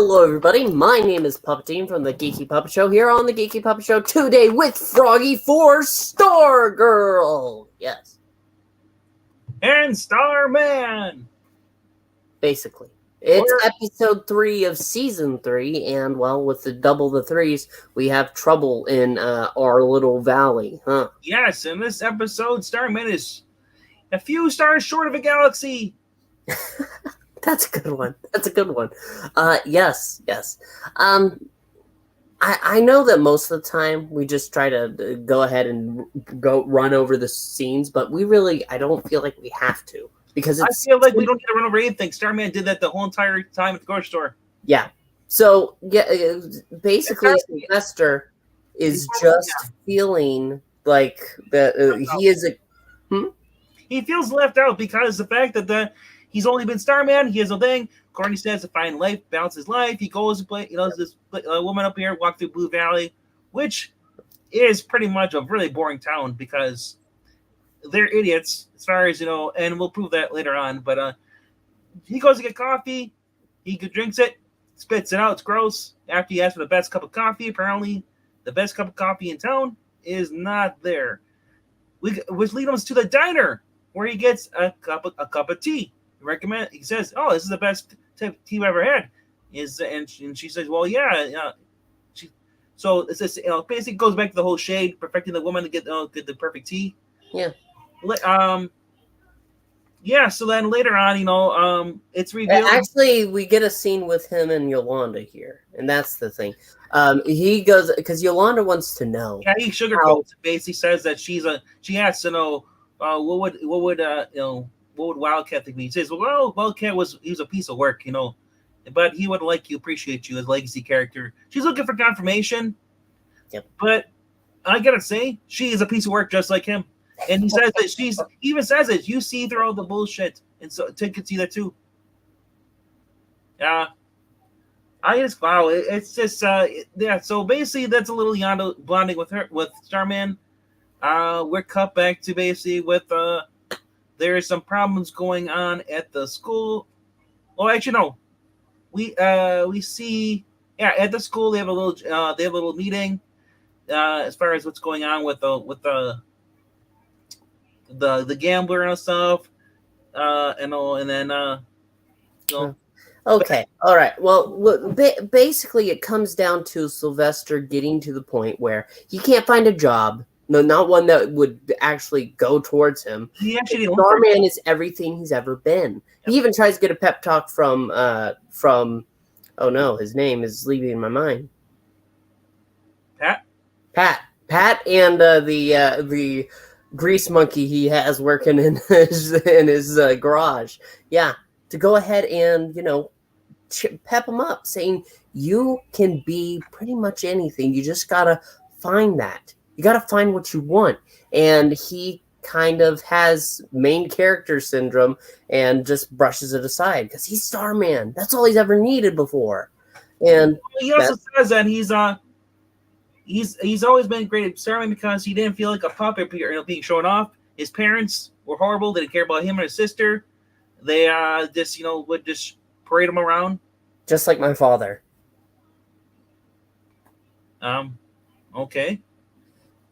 Hello everybody, my name is Puppetine from the Geeky Puppet Show, here on the Geeky Puppet Show today with Froggy for Stargirl! Yes. And Starman! Basically. It's episode 3 of season 3, and well, with the double the threes, we have trouble in our little valley, huh? Yes, in this episode, Starman is a few stars short of a galaxy. That's a good one. That's a good one. Yes. I know that most of the time we just try to go ahead and run over the scenes, but I don't feel like we have to. Because I feel like we don't need to run over anything. Starman did that the whole entire time at the grocery store. Yeah. So, basically, Sylvester is just feeling like that he is a... He feels left out because the fact that he's only been Starman, he has no thing. Corny says to find life, balance his life. He goes to play, this woman up here, walk through Blue Valley, which is pretty much a really boring town because they're idiots as far as, and we'll prove that later on. But he goes to get coffee. He drinks it, spits it out. It's gross. After he asks for the best cup of coffee, apparently the best cup of coffee in town is not there. Which leads us to the diner where he gets a cup of tea. He says, "Oh, this is the best tea I've ever had." And she says, "Well, yeah." So it says, basically goes back to the whole shade, perfecting the woman to get the perfect tea. Yeah. Yeah. So then later on, it's revealed. Actually, we get a scene with him and Yolanda here, and that's the thing. He goes because Yolanda wants to know. Yeah, he sugarcoats. Basically says that she has to know what would Wildcat think? He says, "Well, Wildcat was a piece of work, but he would appreciate you as a legacy character." She's looking for confirmation. Yep. But I gotta say, she is a piece of work just like him. And he says that he even says it. You see through all the bullshit, and so Ted could see that too. Yeah. It's just yeah. So basically, that's a little Yolanda bonding with Starman. We're cut back to basically with there are some problems going on at the school. Oh, actually, no. We see at the school they have a little meeting as far as what's going on with the gambler and stuff. And then Okay. All right. Well, basically, it comes down to Sylvester getting to the point where he can't find a job. No, not one that would actually go towards him. Starman is everything he's ever been. Yep. He even tries to get a pep talk from oh no, his name is leaving my mind. Pat, and the grease monkey he has working in his garage. Yeah, to go ahead and pep him up, saying you can be pretty much anything. You just gotta find that. You got to find what you want. And he kind of has main character syndrome and just brushes it aside because he's Starman. That's all he's ever needed before. And he also says that he's always been great at Starman because he didn't feel like a puppet being shown off. His parents were horrible. They didn't care about him and his sister. They just would just parade him around. Just like my father. Okay.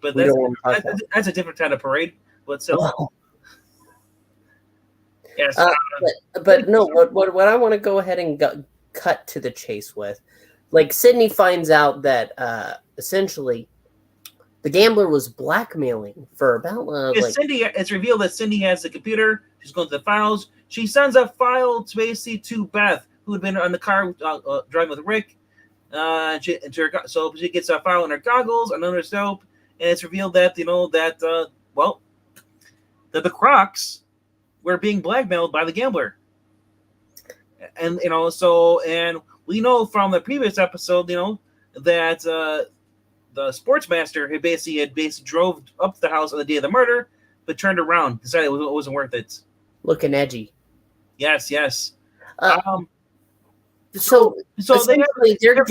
But that's a different kind of parade. But still. Oh. Yes. But no, what I want to go ahead and cut to the chase with, Sydney finds out that essentially the gambler was blackmailing for about Cindy. It's revealed that Cindy has the computer. She's going to the files. She sends a file to Beth, who had been on the car driving with Rick. So she gets a file in her goggles, another soap. And it's revealed that that the Crocs were being blackmailed by the gambler, and and we know from the previous episode that the Sportsmaster had basically drove up to the house on the day of the murder, but turned around, decided it wasn't worth it. Looking edgy. Yes. So essentially, their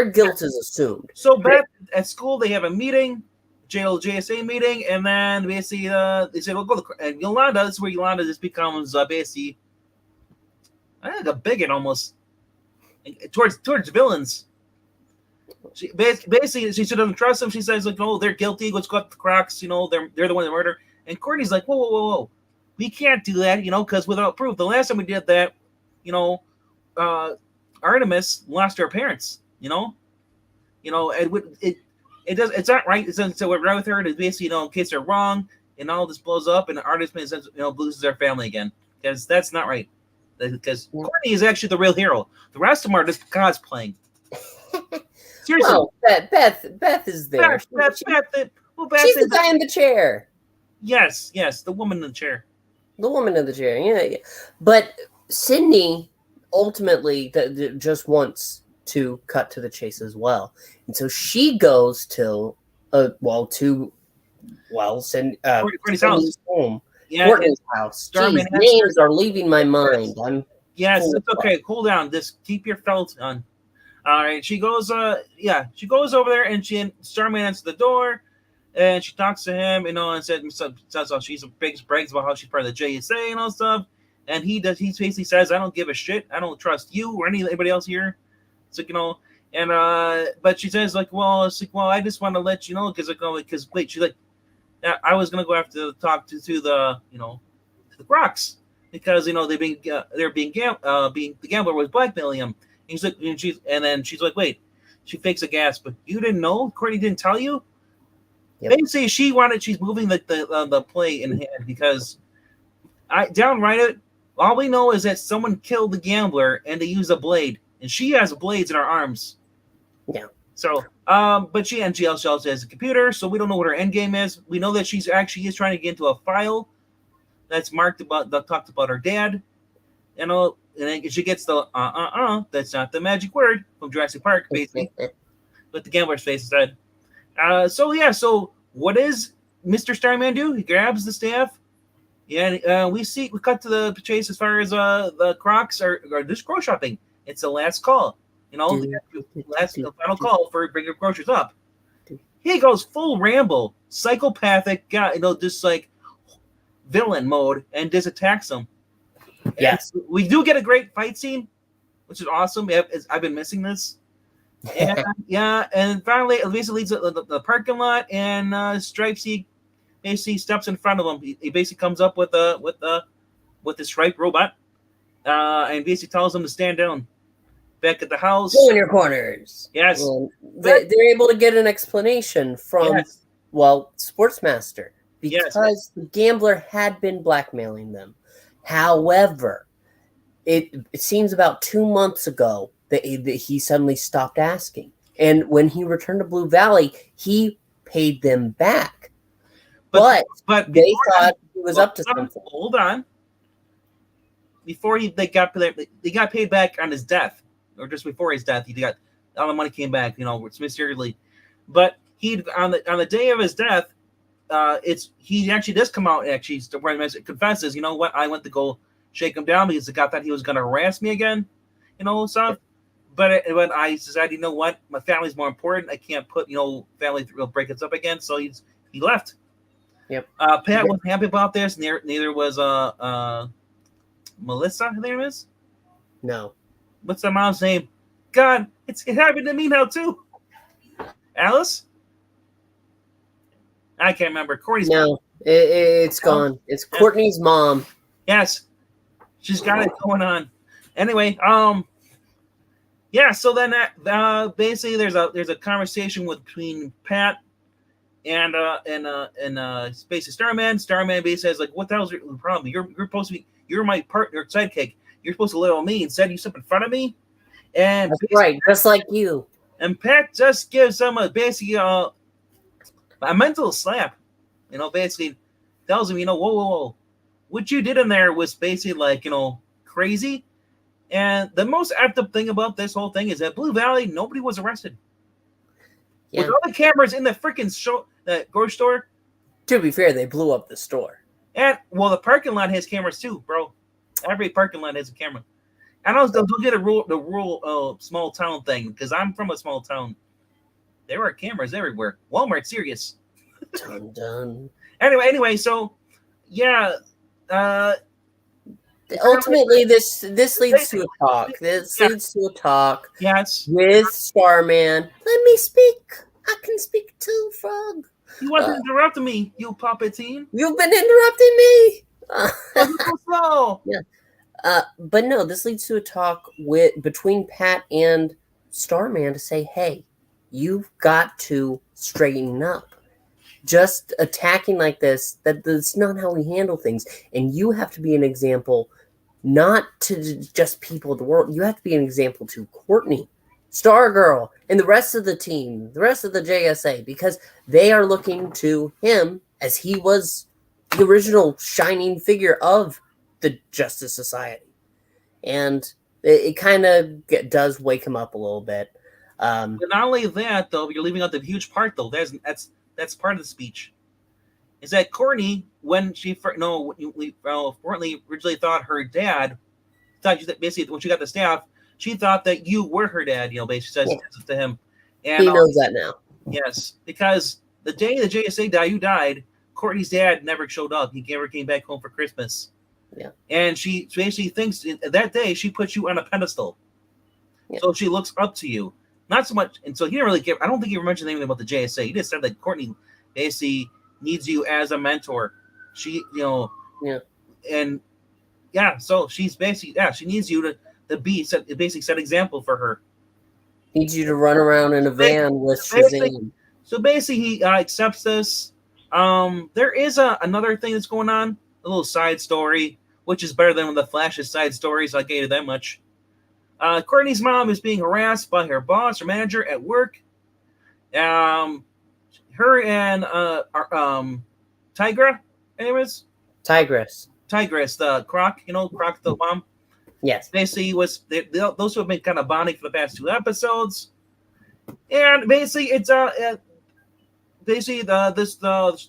guilt is assumed. So back at school, they have a meeting. JSA meeting, and then basically they said, "We'll go to Yolanda." This is where Yolanda just becomes basically, I think, a bigot almost. towards villains. She basically she doesn't trust them. She says like, "No, they're guilty. Let's go up the Crocs. They're the one that murdered." And Courtney's like, "Whoa, whoa, whoa, whoa! We can't do that, because without proof. The last time we did that, you know, Artemis lost her parents. It does. It's not right. So we're right with her. To basically, in case they're wrong, and all this blows up, and Artemis, loses their family again, because that's not right. Because Courtney is actually the real hero. The rest of them are just cosplaying." Seriously. Well, Beth is there. Beth She's the guy in the chair. Yes, the woman in the chair. The woman in the chair, yeah. But Sydney ultimately just wants to cut to the chase as well. And so she goes to Courtney's home. Yeah, Courtney's house. Jeez, names are leaving my mind. Yes, it's okay. Cool down. Just keep your felt on. All right, she goes over there, and Starman answers the door, and she talks to him, and says how she's brags about how she's part of the JSA and all stuff, and he basically says, "I don't give a shit. I don't trust you or anybody else here." It's like, but she says like, "Well, it's like, well, I just want to let you know because wait, she's like, I was gonna go after talk to the to the Crocs because the gambler was blackmailing him." He's like, and then she's like, "Wait," she fakes a gasp, "but you didn't know? Courtney didn't tell you?" Yep. Basically, she's moving the play in hand because downright it. All we know is that someone killed the gambler and they used a blade, and she has blades in her arms. Yeah. So, but she also has a computer, so we don't know what her end game is. We know that she is trying to get into a file that's marked that talked about her dad, and then she gets the that's not the magic word from Jurassic Park, basically, with the gambler's face instead. So what does Mr. Starman do? He grabs the staff, and we cut to the chase as far as the Crocs are just grocery shopping. It's the last call, the final call for bringing groceries up. He goes full Rambo, psychopathic guy, just like villain mode, and just attacks them. Yes, we do get a great fight scene, which is awesome. I've been missing this. And and finally, it basically leads to the parking lot, and Stripesy basically steps in front of him. He basically comes up with the Stripe robot, and basically tells him to stand down. Back at the house, go in your corners. Yes, they're able to get an explanation from Sportsmaster because the gambler had been blackmailing them. However, it seems about 2 months ago that he suddenly stopped asking. And when he returned to Blue Valley, he paid them back. But they thought he was up to something. Hold on. Before they got paid back on his death, or just before his death, he got all the money came back, mysteriously. But he on the day of his death, he actually does come out and actually confesses, I went to go shake him down because the guy thought he was going to harass me again, stuff. But I decided, my family's more important. I can't put, family break us up again. So he left. Yep. Pat wasn't happy about this. Neither was Melissa. Her name is? No. What's the mom's name? God, it happened to me now too. Alice? I can't remember. Courtney's mom. It's gone. It's Courtney's mom. Yes. She's got it going on. Anyway, so then basically there's a conversation between Pat and basically Starman. Starman basically says like, "What the hell's your problem? You're supposed to be my partner, sidekick. You're supposed to little me. Instead, you step in front of me." And that's right, just like you. And Pat just gives him basically a mental slap. Basically tells him, whoa. What you did in there was basically like, crazy. And the most effed up thing about this whole thing is that Blue Valley, nobody was arrested. Yeah. With all the cameras in the freaking grocery store. To be fair, they blew up the store. And, the parking lot has cameras too, bro. Every parking lot has a camera. I don't get the rural small town thing, because I'm from a small town. There are cameras everywhere. Walmart, serious. Dun. Anyway, so, yeah. ultimately, this leads to Basically, a talk. This yeah, leads to a talk yes. with Starman. Let me speak. I can speak too, Frog. You want to interrupt me, you puppeteen? You've been interrupting me. Oh, you're so slow. Yeah. But no, this leads to a talk between Pat and Starman to say, "Hey, you've got to straighten up. Just attacking like that's not how we handle things. And you have to be an example, not to just people of the world. You have to be an example to Courtney, Stargirl, and the rest of the team, the rest of the JSA, because they are looking to him as he was the original shining figure of the Justice Society." And it kind of does wake him up a little bit. But not only that, though, you're leaving out the huge part, though. That's part of the speech. Is that Courtney, when she Courtney originally thought her dad, that basically when she got the staff, she thought that you were her dad. Basically says to him, and He knows that now. yes, because the day the JSA died, Courtney's dad never showed up. He never came back home for Christmas. Yeah. And she basically thinks that day she puts you on a pedestal. Yeah. So she looks up to you. Not so much, and so he didn't really give. I don't think he ever mentioned anything about the JSA. He just said that Courtney basically needs you as a mentor. She, and so she's basically she needs you to basically set example for her. Needs you to run around in a van with Shazam. So basically, he accepts this. There is another thing that's going on, a little side story, which is better than the Flash's side stories. I gave you that much. Courtney's mom is being harassed by her boss or manager at work. Her and Tigress, anyways. Tigress, the Croc, Croc the mom. Yes. Basically, those who have been kind of bonding for the past 2 episodes, and basically it's the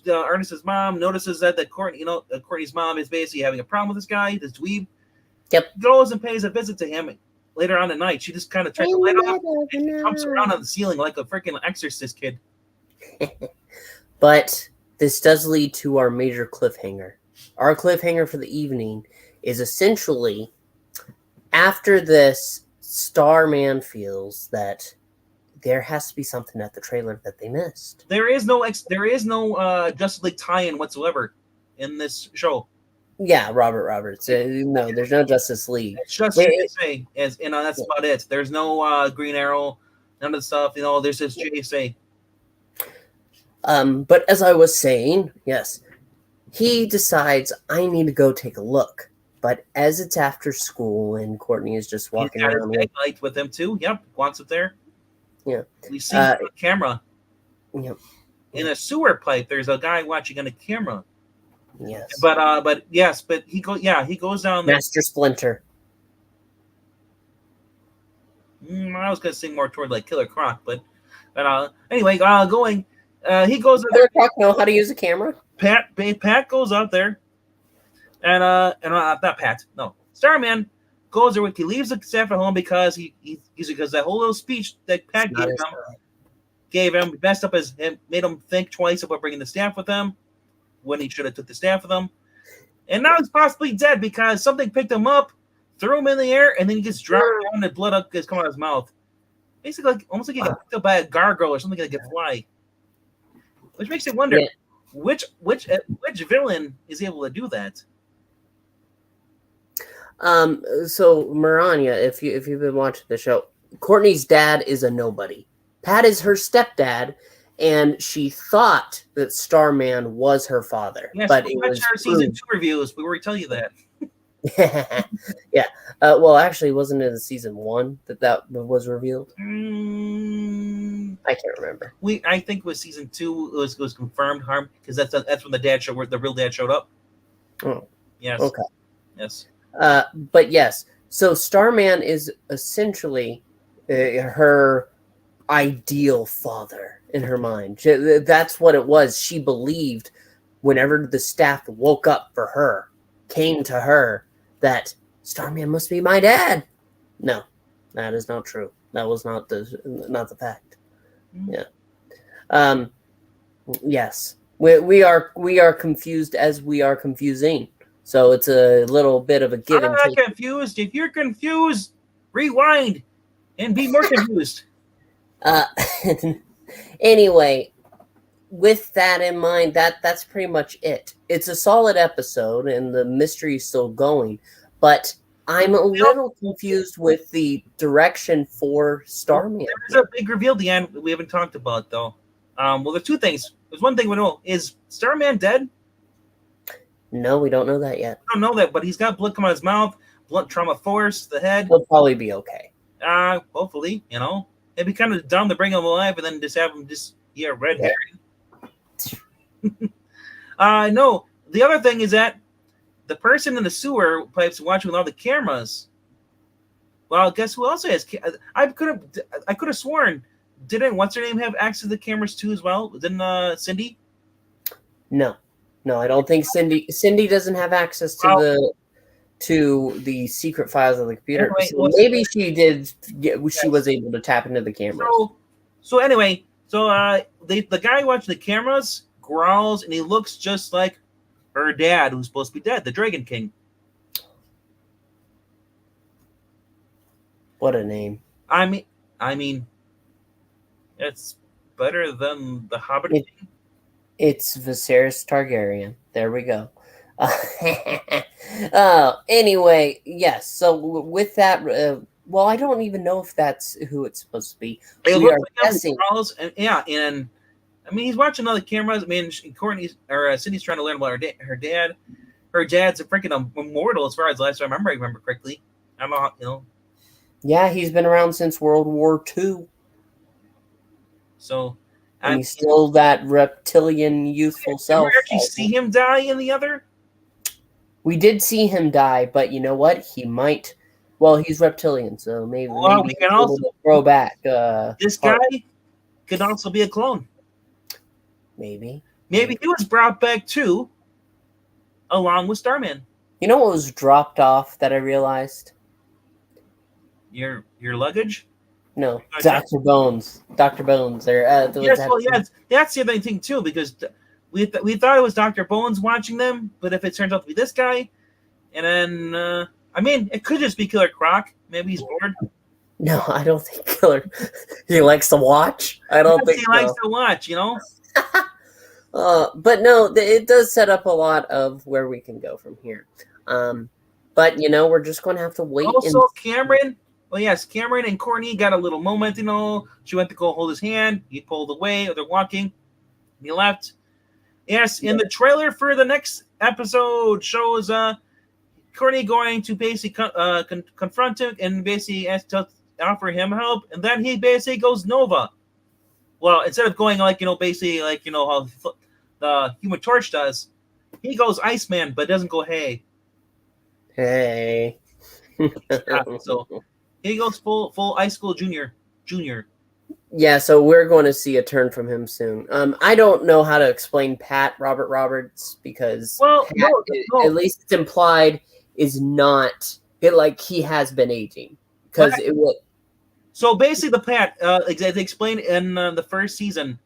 artist's mom notices that Courtney's mom is basically having a problem with this guy, this dweeb. Yep. Goes and pays a visit to him later on at night. She just kind of tries to light off and he jumps around on the ceiling like a freaking exorcist kid. But this does lead to our major cliffhanger. Our cliffhanger for the evening is essentially, after this, Starman feels that there has to be something at the trailer that they missed. There is no Justice League tie-in whatsoever in this show. Yeah, Robert Roberts. No, there's no Justice League. It's just JSA, that's about it. There's no Green Arrow, none of the stuff. There's just JSA. But as I was saying, yes, he decides I need to go take a look. But as it's after school and Courtney is just walking around with him too. Yep, wants it there. Yeah, we see on camera. Yep. In a sewer pipe, there's a guy watching on a camera. Yes, but he goes down there. Master Splinter. I was gonna sing more toward like Killer Croc, but anyway, going. He goes. Killer Croc know how to use a camera. Pat goes out there, and not Pat. No, Starman goes there. He leaves the staff at home because because that whole little speech that Pat gave him messed up made him think twice about bringing the staff with him when he should have took the staff with him, and now he's possibly dead because something picked him up, threw him in the air, and then he gets dropped down and blood is coming out of his mouth. Basically, almost like he got picked up by a gargoyle or something like a fly. Which makes you wonder, which villain is able to do that? So Maranya, if you've been watching the show, Courtney's dad is a nobody. Pat is her stepdad, and she thought that Starman was her father. Yes, but we it watched was our season 2 reviews. We already tell you that. Yeah. Well, actually, wasn't it in season 1 that was revealed? I can't remember. I think it was season 2. It was confirmed harm because that's when the real dad showed up. Oh, yes. Okay. Yes. But yes, so Starman is essentially her ideal father in her mind. That's what it was. She believed whenever the staff woke up for her, came to her, that Starman must be my dad. No, that is not true. That was not the fact. Yeah. Yes. We are confused as we are confusing. So it's a little bit of a give I'm and not take. confused. If you're confused, rewind and be more confused. Uh, anyway, with that in mind, that's pretty much it. It's a solid episode, and the mystery is still going. But I'm a little confused with the direction for Starman There's here. a big reveal at the end we haven't talked about though. Well, there's two things. There's one thing we know: is Starman dead? No, we don't know that yet. I don't know that, but he's got blood coming out of his mouth, blunt trauma force, the head. He'll probably be okay. Hopefully, it'd be kind of dumb to bring him alive and then just have him red herring. No. The other thing is that the person in the sewer pipes watching with all the cameras. Well, guess who else has? I could have sworn. Didn't what's her name have access to the cameras too as well? Didn't Cindy? No, I don't think Cindy doesn't have access to the secret files of the computer. Anyway, So maybe she did. She was able to tap into the cameras. So anyway, the guy watching the cameras growls and he looks just like her dad, who's supposed to be dead, the Dragon King. What a name! I mean, it's better than the Hobbit King. It's Viserys Targaryen. There we go. Anyway, yes. So with that, well, I don't even know if that's who it's supposed to be. We are guessing. And I mean, he's watching all the cameras. I mean, Cindy's trying to learn about her dad. Her dad's a freaking immortal, as far as last time I remember correctly. I'm not, Yeah, he's been around since World War II. So, and he's still that reptilian, youthful self. Did we actually see him die in the other? We did see him die, but you know what? He might. Well, he's reptilian, so maybe we can also throw back. This guy could also be a clone. Maybe he was brought back too, along with Starman. You know what was dropped off that I realized? Your luggage? No, Dr. Bones. Dr. Bones. Yes, that's the other thing too, because we thought it was Dr. Bones watching them, but if it turns out to be this guy, and then I mean, it could just be Killer Croc. Maybe he's bored. No, I don't think Killer. He likes to watch. I don't think he likes to watch. But no, it does set up a lot of where we can go from here. But we're just going to have to wait. Also, Cameron. Well, yes, Cameron and Courtney got a little moment. She went to go hold his hand. He pulled away. Or they're walking. He left. Yes, in the trailer for the next episode shows Courtney going to basically confront him and basically ask to offer him help, and then he basically goes Nova. Well, instead of going basically how the Human Torch does, he goes Iceman, but doesn't go Hey. So he goes full Ice School Junior. Yeah, so we're going to see a turn from him soon. I don't know how to explain Pat Robert Roberts because Pat, at least it's implied, is not he has been aging because it was. So basically, the Pat, as they explained in the first season,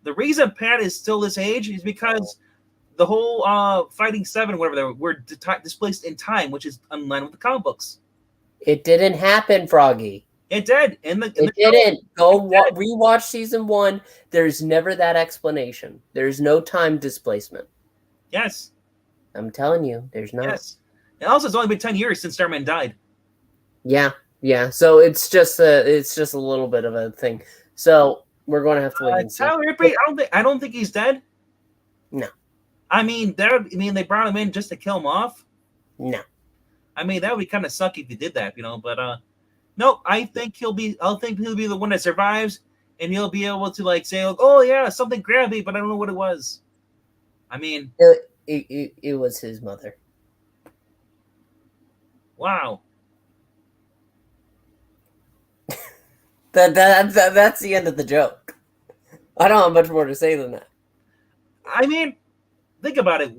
the reason Pat is still this age is because the whole Fighting Seven, whatever they were displaced in time, which is in line with the comic books. It didn't happen, Froggy. It did. It didn't. Go rewatch season 1. There's never that explanation. There's no time displacement. Yes. I'm telling you, there's not. Yes. And also, it's only been 10 years since Starman died. Yeah. So it's just a little bit of a thing. So we're going to have to wait and see. Tyler Ripley, I don't think he's dead. No. I mean, they brought him in just to kill him off. No. I mean, that would be kind of sucky if he did that, But no, I think he'll be the one that survives, and he'll be able to say, "Oh yeah, something grabbed me, but I don't know what it was." I mean, it was his mother. Wow. That's the end of the joke. I don't have much more to say than that. I mean, think about it.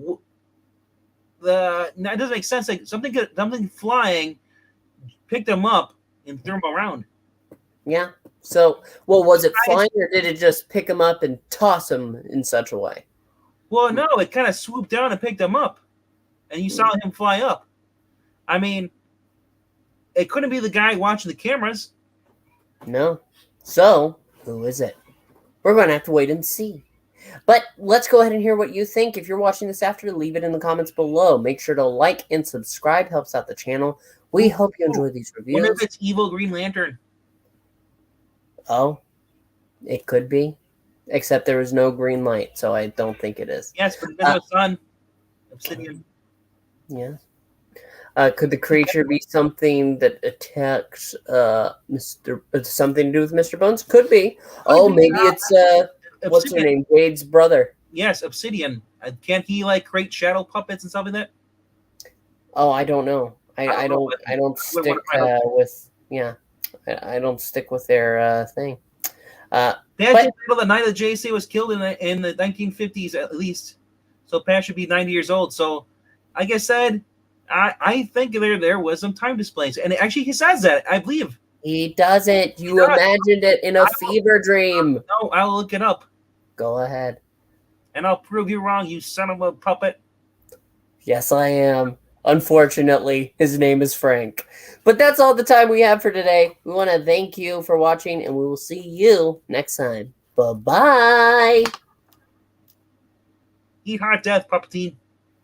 It doesn't make sense. Something flying picked him up and threw him around. Yeah. So, was it flying, or did it just pick him up and toss him in such a way? Well, no, it kind of swooped down and picked him up. and you saw him fly up. I mean, it couldn't be the guy watching the cameras. No. So, who is it? We're going to have to wait and see. But let's go ahead and hear what you think. If you're watching this after, leave it in the comments below. Make sure to like and subscribe. Helps out the channel. We hope you enjoy these reviews. What if it's evil Green Lantern? Oh, it could be. Except there was no green light, so I don't think it is. Yes, but there's no sun. Obsidian. Yeah. Could the creature be something that attacks something to do with Mr. Bones? Could be. Maybe it's what's her name? Wade's brother. Yes, Obsidian. Can't he like create shadow puppets and stuff like that? Oh, I don't know. I don't stick with I don't stick with their thing. They had to title the night that JC was killed in the 1950s at least. So Pat should be 90 years old. So, like I said, I think there was some time displays, and actually he says that, I believe. He doesn't. You imagined it in a fever dream. No, I'll look it up. Go ahead. And I'll prove you wrong, you son of a puppet. Yes, I am. Unfortunately, his name is Frank. But that's all the time we have for today. We want to thank you for watching, and we will see you next time. Bye-bye. Eat hot death, Puppetine.